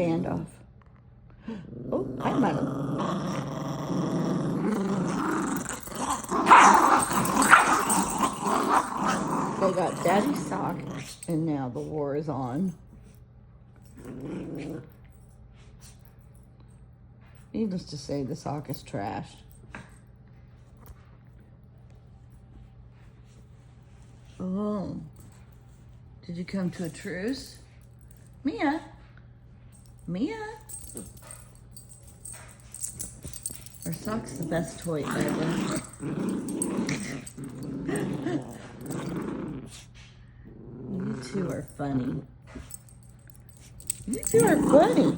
standoff. Oh, hi, madam. They got Daddy's sock, and now the war is on. Needless to say, the sock is trashed. Oh, did you come to a truce? Mia? Mia? Our sock's the best toy ever. You two are funny. You two are funny.